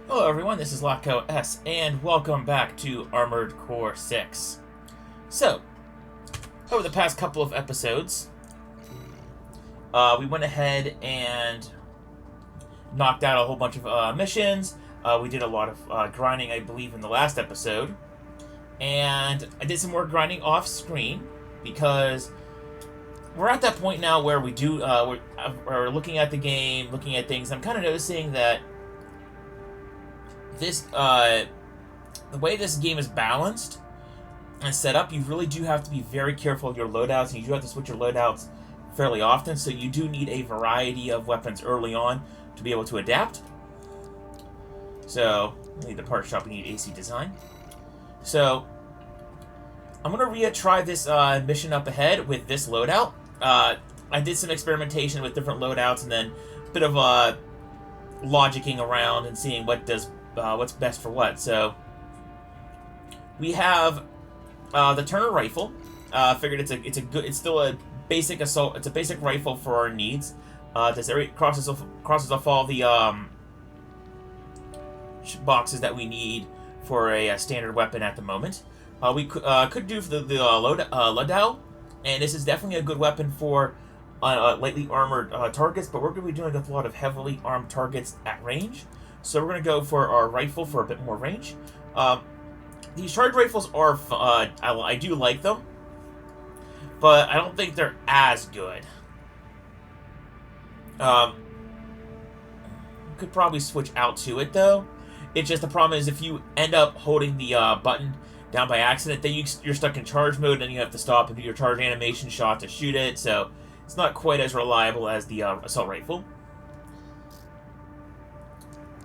Hello everyone, this is Locko S, and welcome back to Armored Core 6. So, over the past couple of episodes, we went ahead and knocked out a whole bunch of missions. We did a lot of grinding, I believe, in the last episode. And I did some more grinding off-screen, because we're at that point now where we're looking at the game, looking at things. I'm kind of noticing that the way this game is balanced and set up, you really do have to be very careful of your loadouts, and you do have to switch your loadouts fairly often, so you do need a variety of weapons early on to be able to adapt. So, we need the part shop, we need AC design. So, I'm going to retry this mission up ahead with this loadout. I did some experimentation with different loadouts, and then a bit of logicking around and seeing what's best for what. So we have the Turner rifle. Figured it's still a basic assault. It's a basic rifle for our needs. This area crosses off all the boxes that we need for a standard weapon at the moment. We could do the Ladau, and this is definitely a good weapon for lightly armored targets, but we're going to be doing a lot of heavily armed targets at range. So we're going to go for our rifle for a bit more range. These charge rifles are I do like them, but I don't think they're as good. Could probably switch out to it, though. It's just the problem is if you end up holding the button down by accident, then you're stuck in charge mode, and you have to stop and do your charge animation shot to shoot it, so it's not quite as reliable as the assault rifle.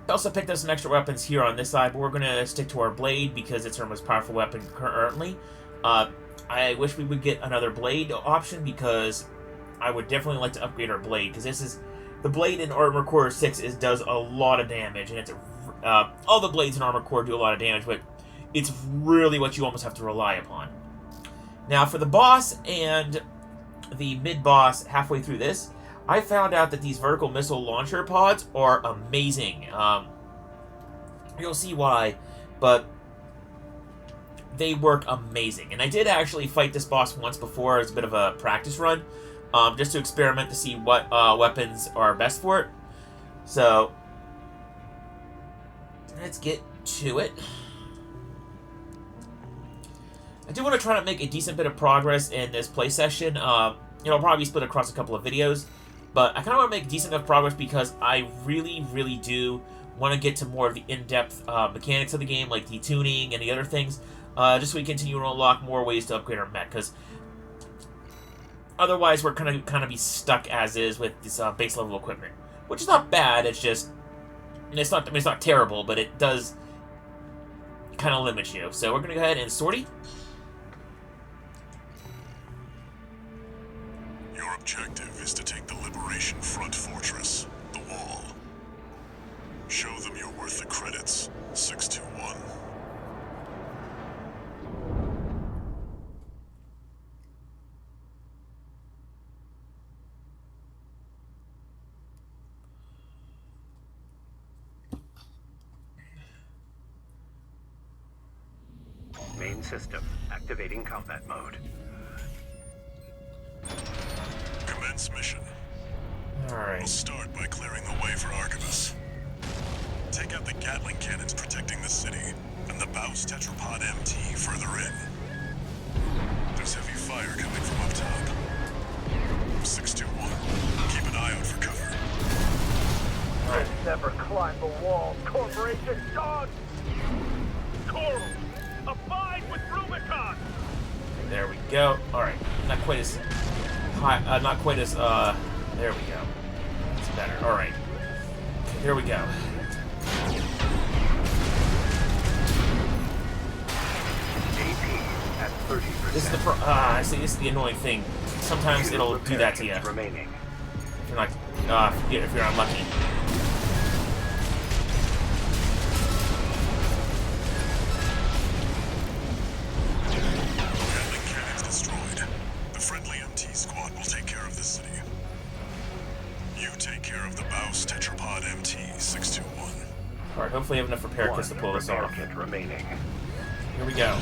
I also picked up some extra weapons here on this side, but we're going to stick to our blade because it's our most powerful weapon currently. I wish we would get another blade option, because I would definitely like to upgrade our blade, because the blade in Armored Core 6 does a lot of damage, and it's all the blades in Armored Core do a lot of damage, but it's really what you almost have to rely upon. Now, for the boss and the mid-boss halfway through this, I found out that these vertical missile launcher pods are amazing. You'll see why, but they work amazing. And I did actually fight this boss once before as a bit of a practice run, just to experiment to see what weapons are best for it. So, let's get to it. I do want to try to make a decent bit of progress in this play session. I'll probably be split across a couple of videos, but I kind of want to make decent enough progress because I really, really do want to get to more of the in-depth mechanics of the game, like the tuning and the other things, just so we continue to unlock more ways to upgrade our mech, because otherwise we're going to be stuck as is with this base level equipment, which is not bad. It's just, it's not terrible, but it does kind of limit you. So we're going to go ahead and sortie. Your objective is to take the Liberation Front fortress, the Wall. Show them you're worth the credits, 621. Main system, activating combat mode. Commence mission. Alright. We'll start by clearing the way for Archivus. Take out the Gatling cannons protecting the city, and the Baus Tetrapod MT further in. There's heavy fire coming from up top. 621, keep an eye out for cover. Alright. Never climb the wall, Corporation dog! Coral, abide with Rubicon! There we go. Alright. Not quite as high, there we go. That's better. Alright. Here we go. AP at 30%. This is I see, this is the annoying thing. Sometimes it'll do that to you. Remaining. If you're not, if you're unlucky. Gatling cannons destroyed. The friendly MT squad will take care of the city. You take care of the Baus Tetrapod MT 621. Alright, hopefully I have enough repair kits to pull this repair off. kit remaining. Here we go.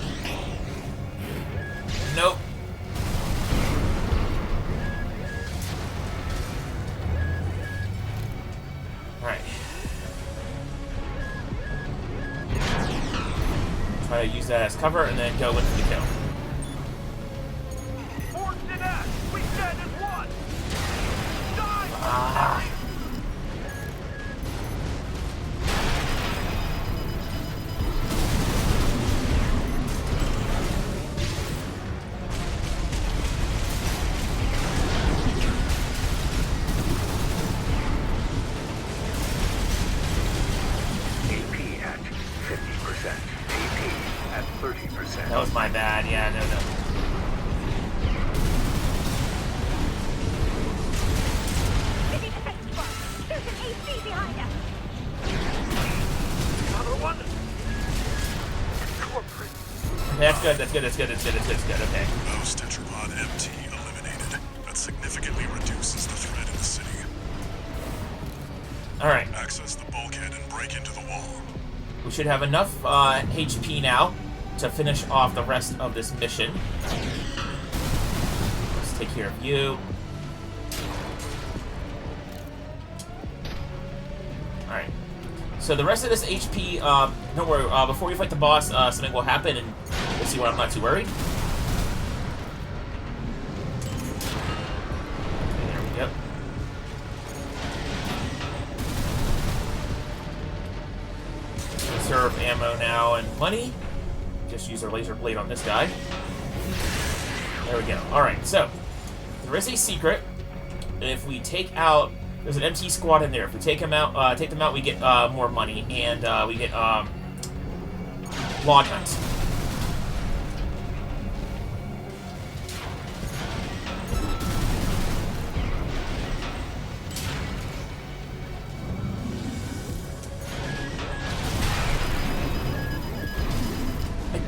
Nope. Alright. Try to use that as cover and then go in for the kill. We stand as one. Ah. AP at 50%. AP at 30%. That was my bad. Yeah, no. There's an AC behind us. Another one. That's good. Okay. Baus Tetrapod MT eliminated. That significantly reduces the threat in the city. Alright. Access the bulkhead and break into the wall. We should have enough HP now to finish off the rest of this mission. Let's take care of you. Alright. So the rest of this HP, don't worry, before we fight the boss, something will happen, and we'll see why I'm not too worried. There we go. Conserve ammo now and money. Just use our laser blade on this guy. There we go. Alright, so there is a secret. If we take out, there's an MT squad in there. If we take them out, we get more money, and we get log hunt.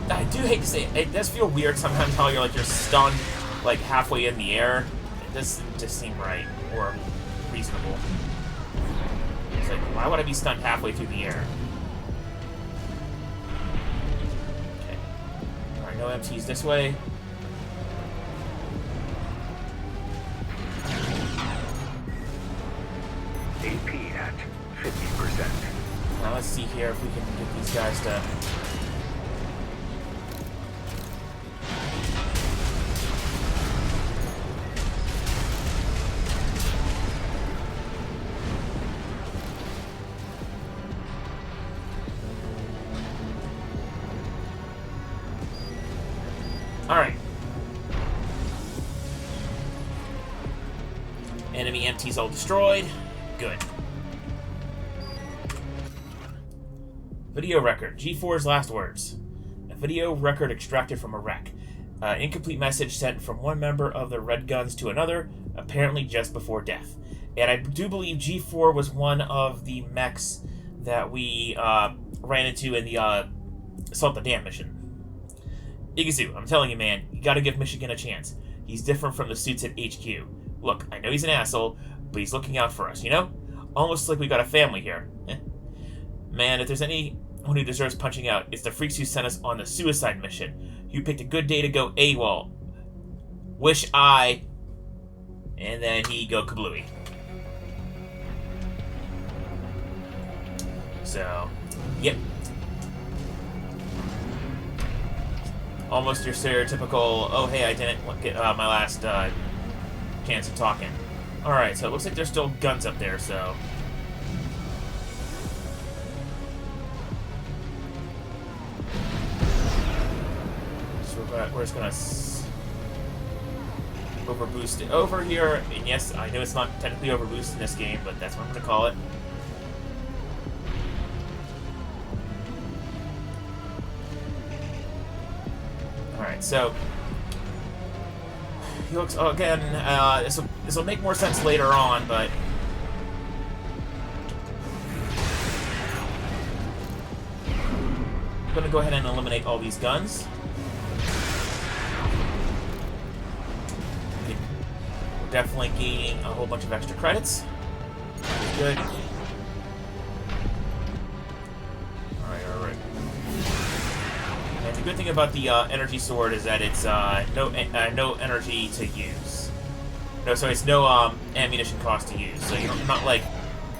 I do hate to say it. It does feel weird sometimes how you're stunned like halfway in the air. It doesn't just seem right or reasonable. It's like, why would I be stunned halfway through the air? Okay. Alright, no MTs this way. AP at 50%. Now let's see here if we can get these guys to... Alright. Enemy MTs all destroyed. Good. Video record. G4's last words. A video record extracted from a wreck. Incomplete message sent from one member of the Red Guns to another, apparently just before death. And I do believe G4 was one of the mechs that we ran into in the Assault the Dam mission. Igazu, I'm telling you, man, you gotta give Michigan a chance. He's different from the suits at HQ. Look, I know he's an asshole, but he's looking out for us, you know? Almost like we got a family here. Man, if there's anyone who deserves punching out, it's the freaks who sent us on the suicide mission. You picked a good day to go AWOL. Wish I... And then he go kablooey. So, yep. Almost your stereotypical, oh hey, I didn't get my last chance of talking. Alright, so it looks like there's still guns up there, so... We're just gonna overboost it over here. And yes, I know it's not technically overboost in this game, but that's what I'm gonna call it. Alright, so he looks again. This will make more sense later on, but I'm gonna go ahead and eliminate all these guns. We're definitely gaining a whole bunch of extra credits. Good. The good thing about the energy sword is that it's no energy to use. No, so it's no ammunition cost to use. So you're not like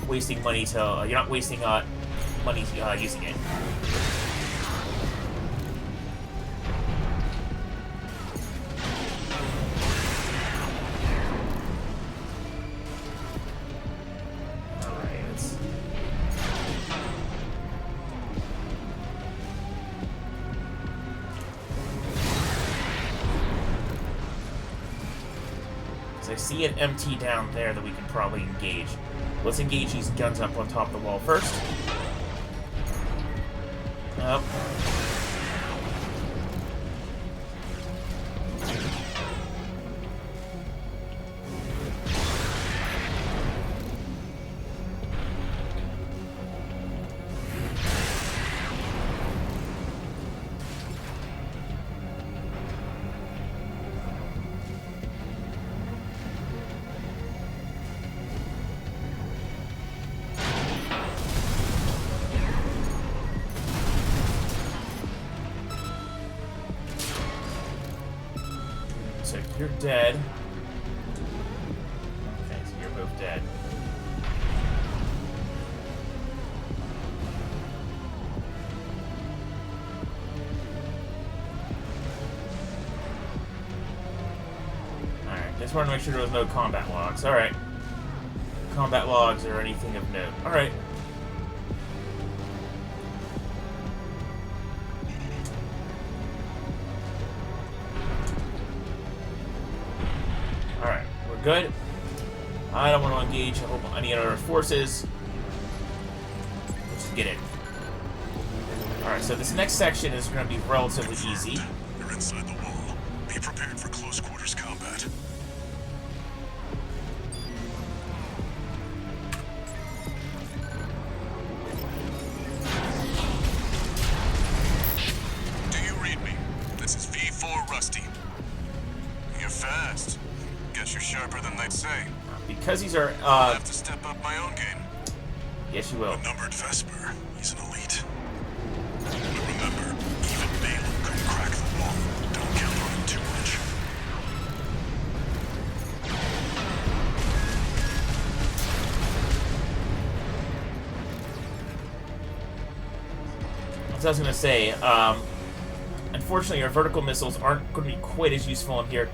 wasting money to you're not wasting money using it. I see an MT down there that we can probably engage. Let's engage these guns up on top of the wall first. Up. So you're dead. Okay, so you're both dead. Alright, just wanted to make sure there was no combat logs. Alright. Combat logs or anything of note. Alright. Alright, we're good. I don't want to engage any other forces. Let's just get in. Alright, so this next section is going to be relatively easy. You're inside the wall. Be prepared for close quarters combat. Do you read me? This is V4 Rusty. You're fast. Guess you're sharper than they'd say. Because these are, I'll have to step up my own game. yes you will. A numbered Vesper. He's an elite. But remember, even Balaam couldn't crack the wall. Don't count on him too much. As I was going to say, unfortunately our vertical missiles aren't going to be quite as useful in here.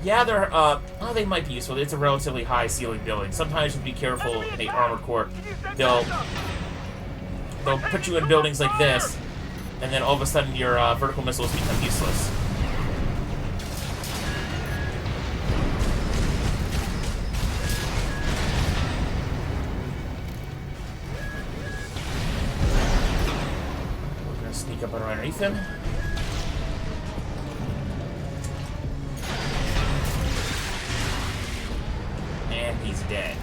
Yeah, they're, they might be useful. It's a relatively high ceiling building. Sometimes you have to be careful in a armored core. They'll put you in buildings like this, and then all of a sudden your vertical missiles become useless. We're going to sneak up underneath him. And he's dead.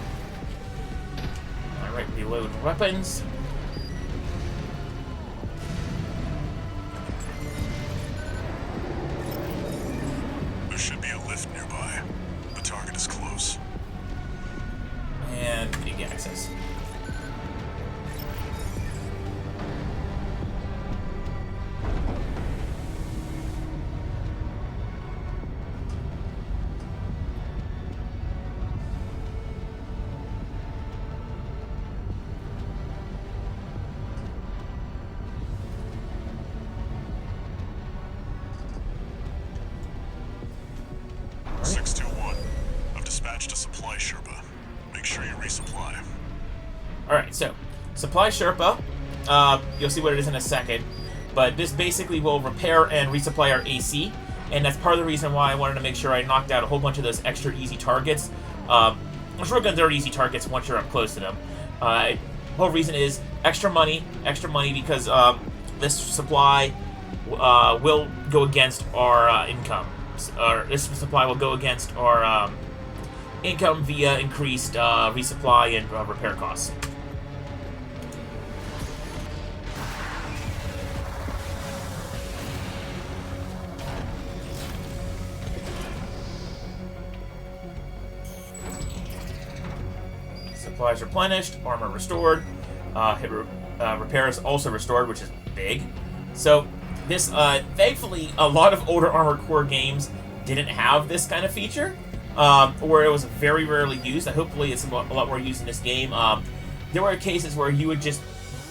Alright, reload weapons. There should be a lift nearby. The target is close. And big access. Alright. 621. I've dispatched a supply Sherpa. Make sure you resupply. Alright, so, Supply Sherpa, you'll see what it is in a second, but this basically will repair and resupply our AC, and that's part of the reason why I wanted to make sure I knocked out a whole bunch of those extra easy targets. Short guns are easy targets once you're up close to them. The whole reason is extra money because this supply will go against our income. This supply will go against our income via increased resupply and repair costs. Supplies replenished, armor restored, repairs also restored, which is big. So, This, thankfully, a lot of older Armored Core games didn't have this kind of feature, or it was very rarely used. Hopefully it's a lot more used in this game. There were cases where you would just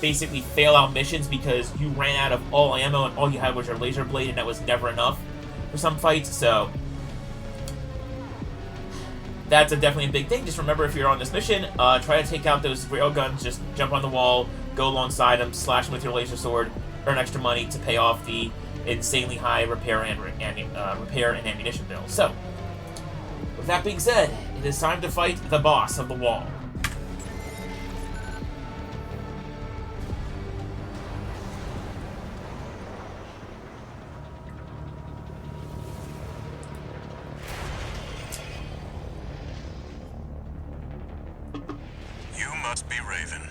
basically fail out missions because you ran out of all ammo and all you had was your laser blade, and that was never enough for some fights, so that's definitely a big thing. Just remember, if you're on this mission, try to take out those railguns, just jump on the wall, go alongside them, slash them with your laser sword, earn extra money to pay off the insanely high repair and ammunition bill. So, with that being said, it is time to fight the boss of the wall. You must be Raven.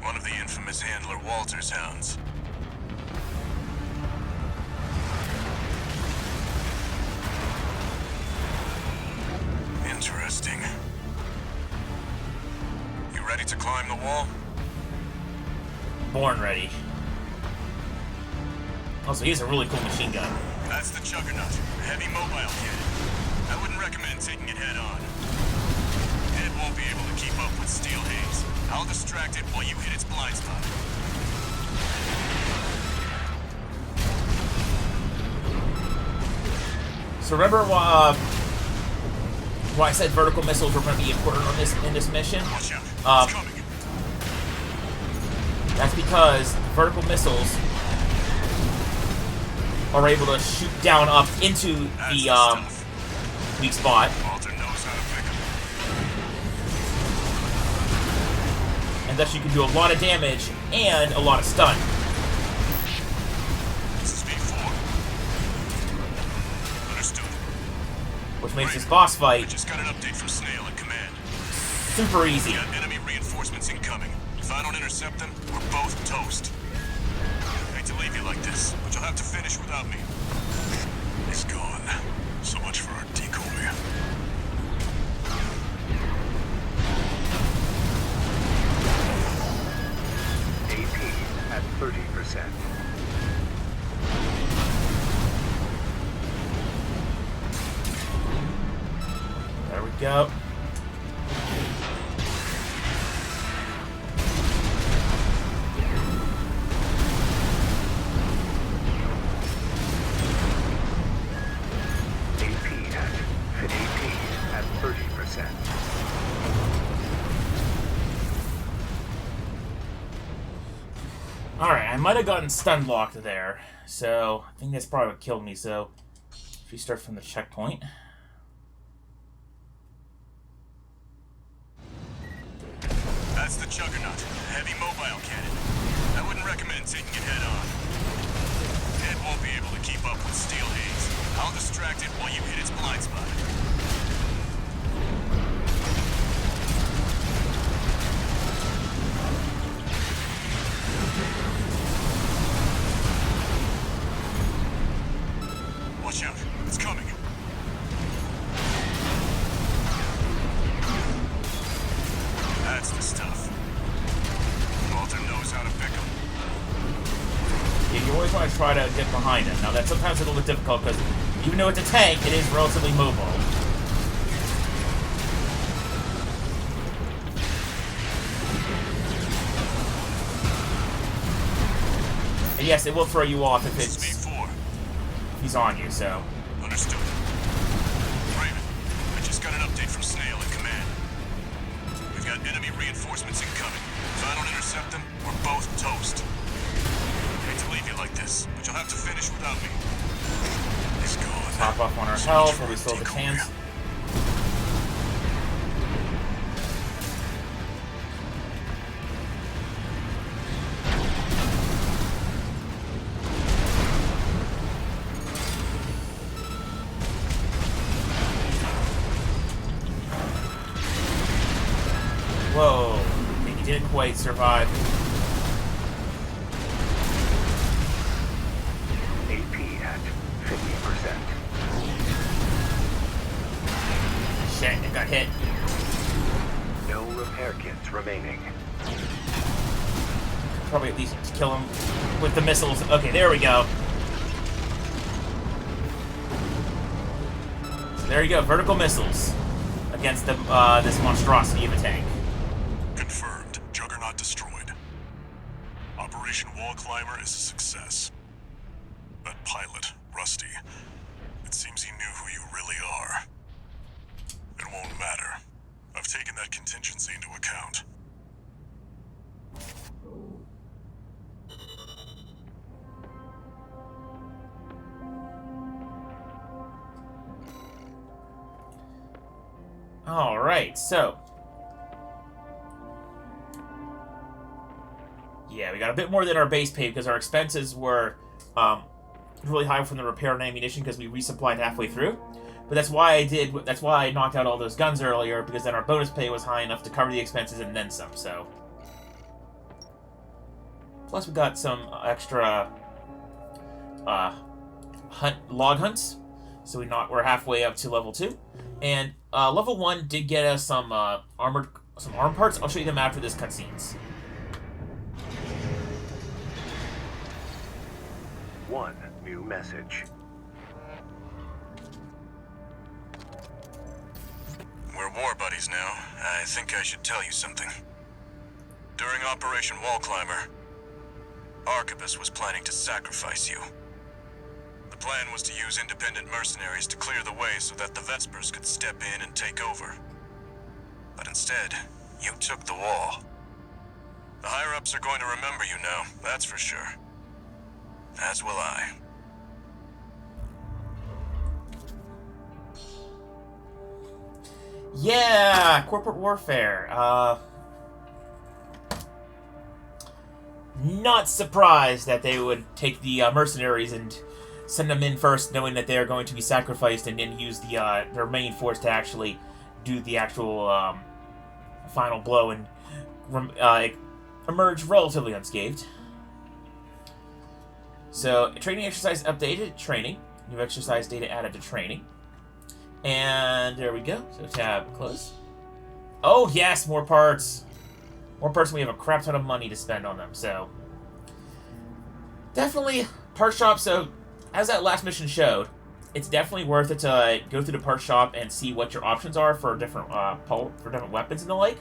One of the infamous handler Walter's hounds. Interesting. You ready to climb the wall? Born ready. Also, he has a really cool machine gun. That's the Juggernaut, a heavy mobile cannon. I wouldn't recommend taking it head on. It won't be able to keep up with Steel Haze. I'll distract it while you hit its blind spot. So remember why I said vertical missiles were going to be important on in this mission? Watch out, it's coming. That's because vertical missiles are able to shoot down up into That's the stuff. weak spot, Walter knows how to pick 'em. and thus you can do a lot of damage and a lot of stun. This is V4. Understood. Which makes this boss I fight just got an update from Snail at command. super easy. Got enemy reinforcements incoming. If I don't intercept them, we're both toast. Hate to leave you like this, but you'll have to finish without me. He's gone. So much for our decoy. AP at 30%. There we go. AP at 30%. Alright, I might have gotten stun blocked there, so I think that's probably what killed me, so if you start from the checkpoint. That's the Juggernaut, a heavy mobile cannon. I wouldn't recommend taking it head on. It won't be able to keep up with Steel Haze. I'll distract it while you hit its blind spot. Watch out, it's coming. That's the stuff. Walter knows how to pick 'em. Yeah, you always want to try to get behind it. Now, that's sometimes a little bit difficult because even though it's a tank, it is relatively mobile. And yes, it will throw you off if This is it's V4. he's on you, so. Understood. Raven, I just got an update from Snail at command. We've got enemy reinforcements incoming. If I don't intercept them, we're both toast. Hate to leave you like this, but you'll have to finish without me. He's gone. Top off on our So health much while we for still have a decoy. chance. Whoa, and he didn't quite survive. AP at 50%. Shit, it got hit. No repair kits remaining. probably at least kill him with the missiles. Okay, there we go. So there you go, vertical missiles against the, this monstrosity of a tank. Confirmed. Juggernaut destroyed. Operation Wall Climber is a success. That pilot, Rusty, it seems he knew who you really are. It won't matter. I've taken that contingency into account. Alright, so. Yeah, we got a bit more than our base pay because our expenses were really high from the repair and ammunition because we resupplied halfway through. But that's why I knocked out all those guns earlier, because then our bonus pay was high enough to cover the expenses and then some, so. Plus we got some extra log hunts. So we're halfway up to level 2. And level 1 did get us some arm parts. I'll show you them after this cutscenes. One new message. We're war buddies now. I think I should tell you something. During Operation Wall Climber, Arquebus was planning to sacrifice you. The plan was to use independent mercenaries to clear the way so that the Vespers could step in and take over. But instead, you took the wall. The higher-ups are going to remember you now, that's for sure. As will I. Yeah, corporate warfare. Not surprised that they would take the mercenaries and send them in first, knowing that they are going to be sacrificed, and then use the their main force to actually do the actual final blow and emerge relatively unscathed. So, training exercise updated, training. New exercise data added to training. And there we go. So tab, close. Oh yes, more parts. More parts, and we have a crap ton of money to spend on them, so. Definitely, part shop, so, as that last mission showed, it's definitely worth it to go through the part shop and see what your options are for different weapons and the like.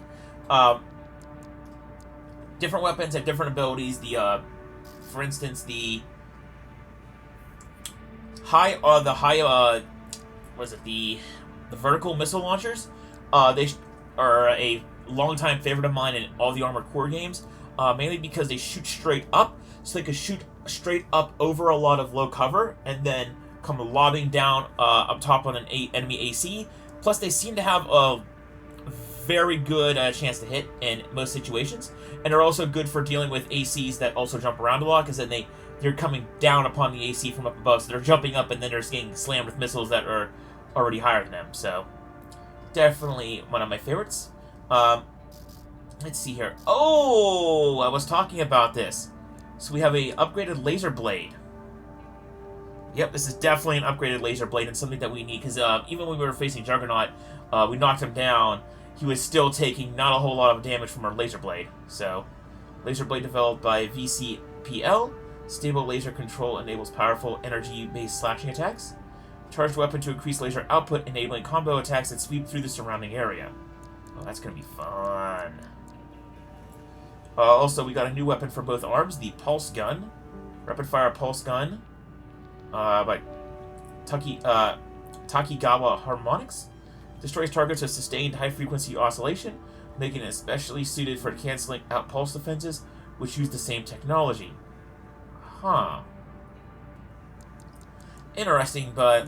Different weapons have different abilities. For instance, the vertical missile launchers. They are a longtime favorite of mine in all the Armored Core games, mainly because they shoot straight up, so they can shoot straight up over a lot of low cover, and then come lobbing down up top on an enemy AC. Plus, they seem to have a very good chance to hit in most situations, and are also good for dealing with ACs that also jump around a lot, because then they're coming down upon the AC from up above, so they're jumping up and then they're getting slammed with missiles that are already higher than them. So, definitely one of my favorites. Let's see here. Oh, I was talking about this. So we have a upgraded laser blade. Yep, this is definitely an upgraded laser blade, and something that we need, because even when we were facing Juggernaut, we knocked him down. He was still taking not a whole lot of damage from our laser blade. So, laser blade developed by VCPL. Stable laser control enables powerful energy-based slashing attacks. Charged weapon to increase laser output, enabling combo attacks that sweep through the surrounding area. Oh, that's going to be fun. Also, we got a new weapon for both arms, the Pulse Gun. Rapid-fire Pulse Gun by Takigawa Harmonix. Destroys targets with sustained high-frequency oscillation, making it especially suited for canceling out pulse defenses, which use the same technology. Huh. Interesting, but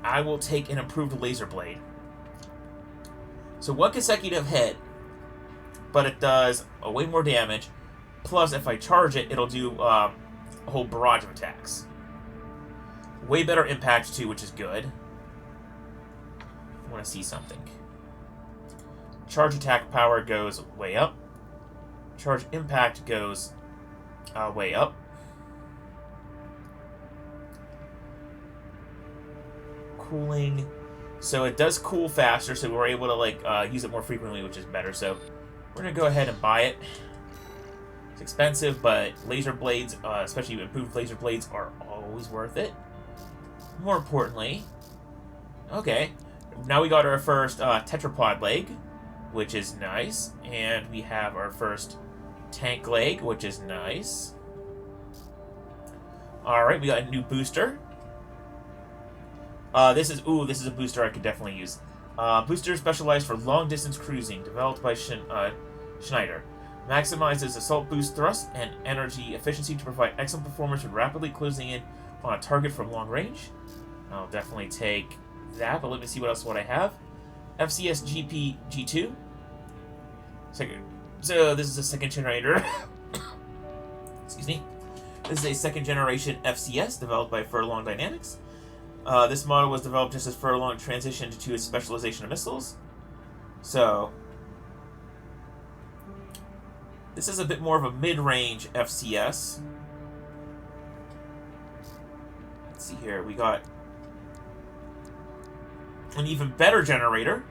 I will take an improved laser blade. So 1 consecutive hit, but it does way more damage. Plus, if I charge it, it'll do a whole barrage of attacks. Way better impact, too, which is good. I want to see something. Charge attack power goes way up. Charge impact goes way up. Cooling. So it does cool faster, so we're able to use it more frequently, which is better. So we're going to go ahead and buy it. It's expensive, but laser blades, especially improved laser blades, are always worth it. More importantly, okay, now we got our first tetrapod leg, which is nice, and we have our first tank leg, which is nice. Alright, we got a new booster. This is a booster I could definitely use. Booster specialized for long-distance cruising, developed by Schneider. Maximizes assault boost thrust and energy efficiency to provide excellent performance when rapidly closing in on a target from long range. I'll definitely take that, but let me see what else I have. FCS GP G2. So this is a second generator. Excuse me. This is a second generation FCS developed by Furlong Dynamics. This model was developed just as Furlong transitioned to its specialization of missiles. So this is a bit more of a mid-range FCS. Let's see here. We got an even better generator.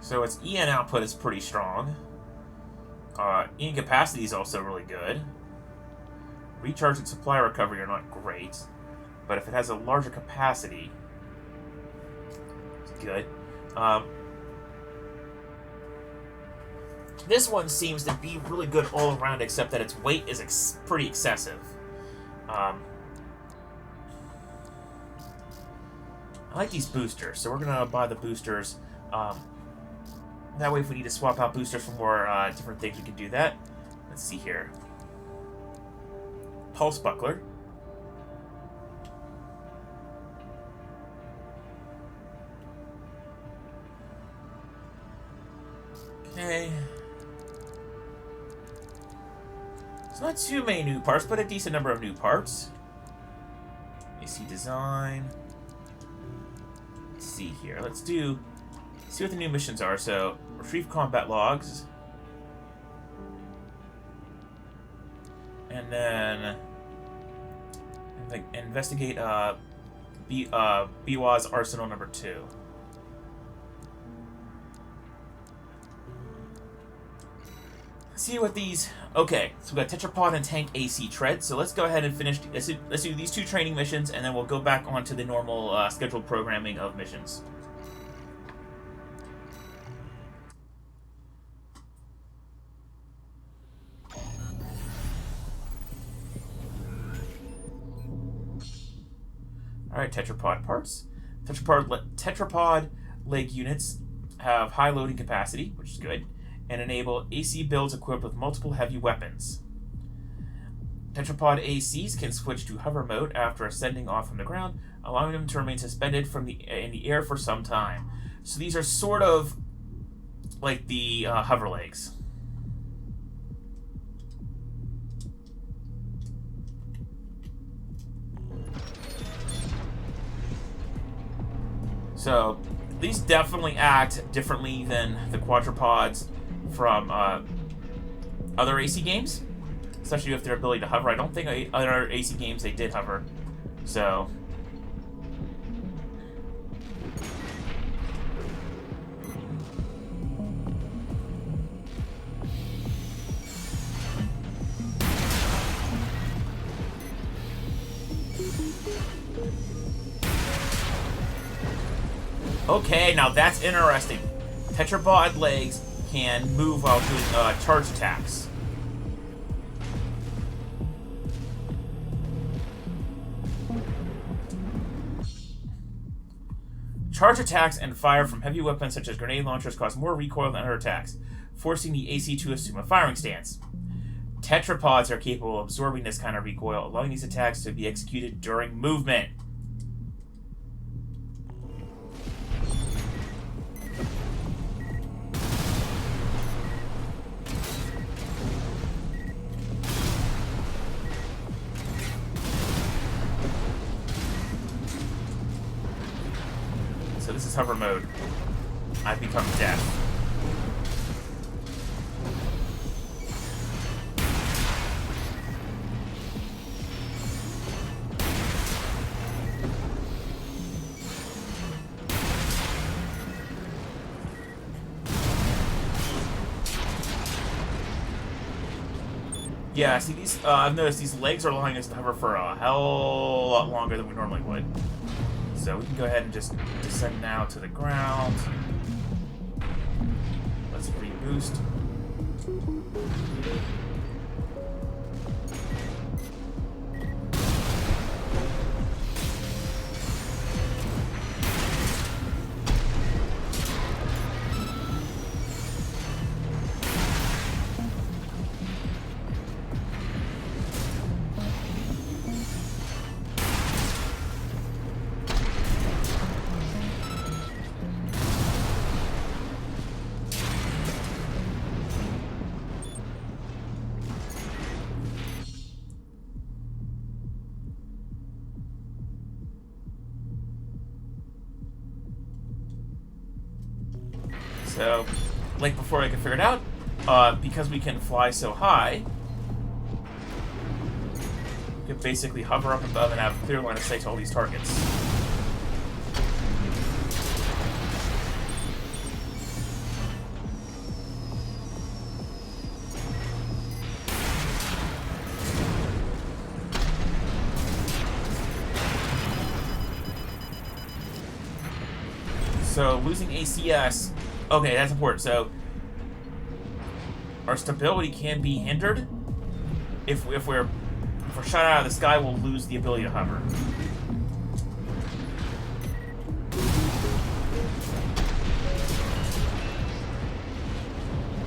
So its EN output is pretty strong. EN capacity is also really good. Recharge and supply recovery are not great, but if it has a larger capacity, it's good. This one seems to be really good all around, except that its weight is pretty excessive. I like these boosters, so we're gonna buy the boosters. That way, if we need to swap out boosters for more different things, we can do that. Let's see here. Pulse Buckler. Okay. It's not too many new parts, but a decent number of new parts. AC design. Let's see here. Let's see what the new missions are. So, retrieve combat logs. And then investigate Biwa's Arsenal number 2. Let's see what these... Okay, so we got Tetrapod and Tank AC Tread. So let's go ahead and finish... Let's do these 2 training missions, and then we'll go back onto the normal scheduled programming of missions. Alright, Tetrapod parts. Tetrapod leg units have high loading capacity, which is good, and enable AC builds equipped with multiple heavy weapons. Tetrapod ACs can switch to hover mode after ascending off from the ground, allowing them to remain suspended in the air for some time. So these are sort of like the hover legs. So, these definitely act differently than the quadrupods from other AC games, especially with their ability to hover. I don't think other AC games they did hover, so... Okay, now that's interesting. Tetrapod legs can move while doing charge attacks. Charge attacks and fire from heavy weapons such as grenade launchers cause more recoil than other attacks, forcing the AC to assume a firing stance. Tetrapods are capable of absorbing this kind of recoil, allowing these attacks to be executed during movement. So this is hover mode. I've become deaf. Yeah, see, these, I've noticed these legs are allowing us to hover for a hell lot longer than we normally would. So we can go ahead and just descend now to the ground. Let's reboost. So, like before I could figure it out, because we can fly so high, we can basically hover up above and have a clear line of sight to all these targets. So, losing ACS... Okay, that's important. So, our stability can be hindered. If we're shot out of the sky, we'll lose the ability to hover.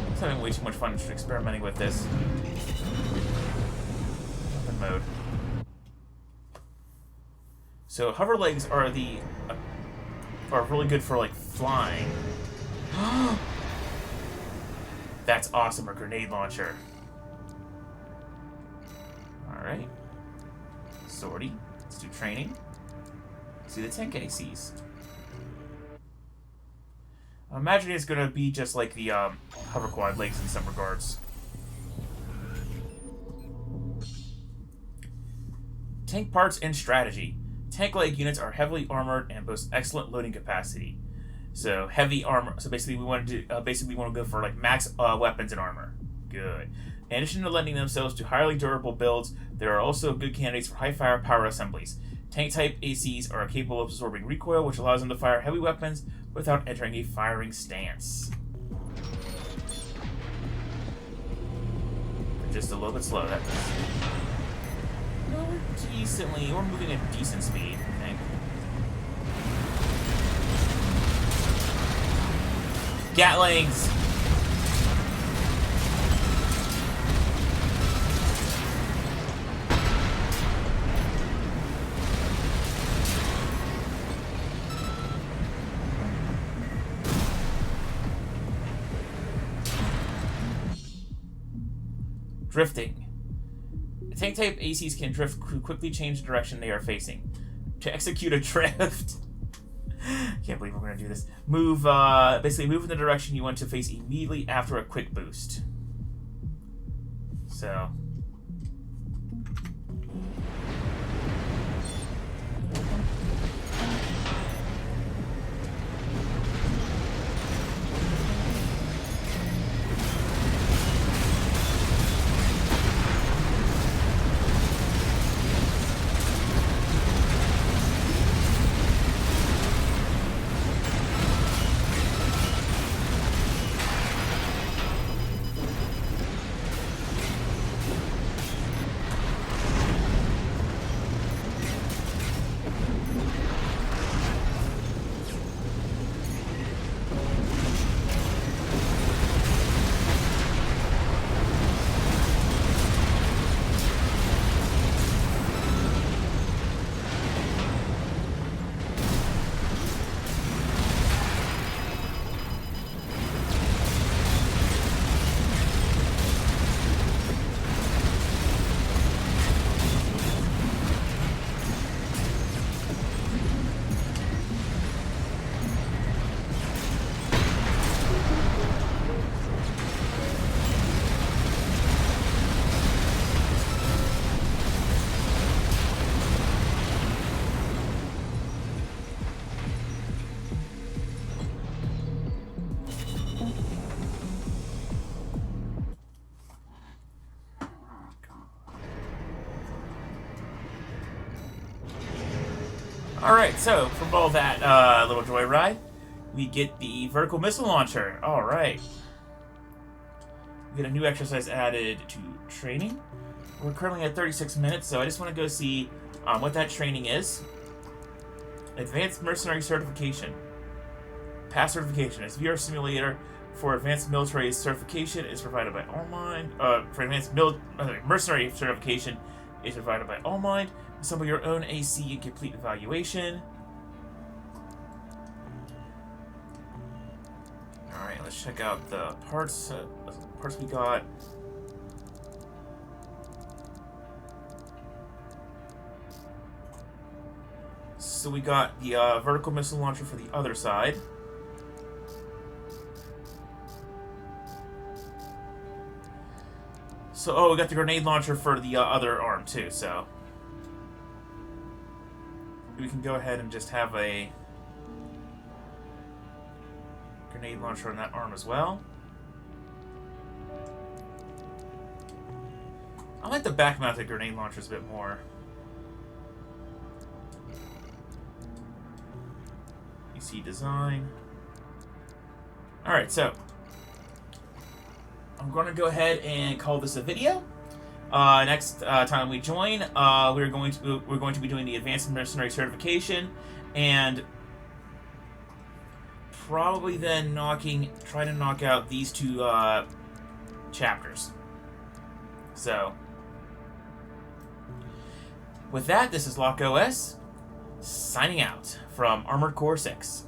I'm having way too much fun just experimenting with this. Open mode. So, hover legs are are really good for like flying. That's awesome, a grenade launcher. Alright. Sortie. Let's do training. See the tank ACs. I imagine it's gonna be just like the hover quad legs in some regards. Tank parts and strategy. Tank leg units are heavily armored and boast excellent loading capacity. So heavy armor. So basically, we want to go for like max weapons and armor. Good. In addition to lending themselves to highly durable builds, there are also good candidates for high firepower assemblies. Tank type ACs are capable of absorbing recoil, which allows them to fire heavy weapons without entering a firing stance. They're just a little bit slow. That was. No, we're moving at decent speed, I think. Gatlings! Drifting. Tank type ACs can quickly change the direction they are facing. To execute a drift. Can't believe we're going to do this. Basically move in the direction you want to face immediately after a quick boost. So. Alright, so from all that little joyride, we get the vertical missile launcher. Alright. We get a new exercise added to training. We're currently at 36 minutes, so I just want to go see what that training is. Advanced Mercenary Certification. Pass certification. As VR simulator for advanced military certification is provided by Allmind. For advanced mercenary certification is provided by Allmind. Assemble your own AC and complete evaluation. Alright, let's check out the parts. Parts we got. So we got the vertical missile launcher for the other side. So, oh, we got the grenade launcher for the other arm, too, so... we can go ahead and just have a grenade launcher on that arm as well. I like the back-mounted grenade launchers a bit more. EC design. Alright, so... I'm going to go ahead and call this a video. Next time we join, we're going to be doing the Advanced Mercenary Certification, and probably then try to knock out these two chapters. So, with that, this is LockOS signing out from Armored Core 6.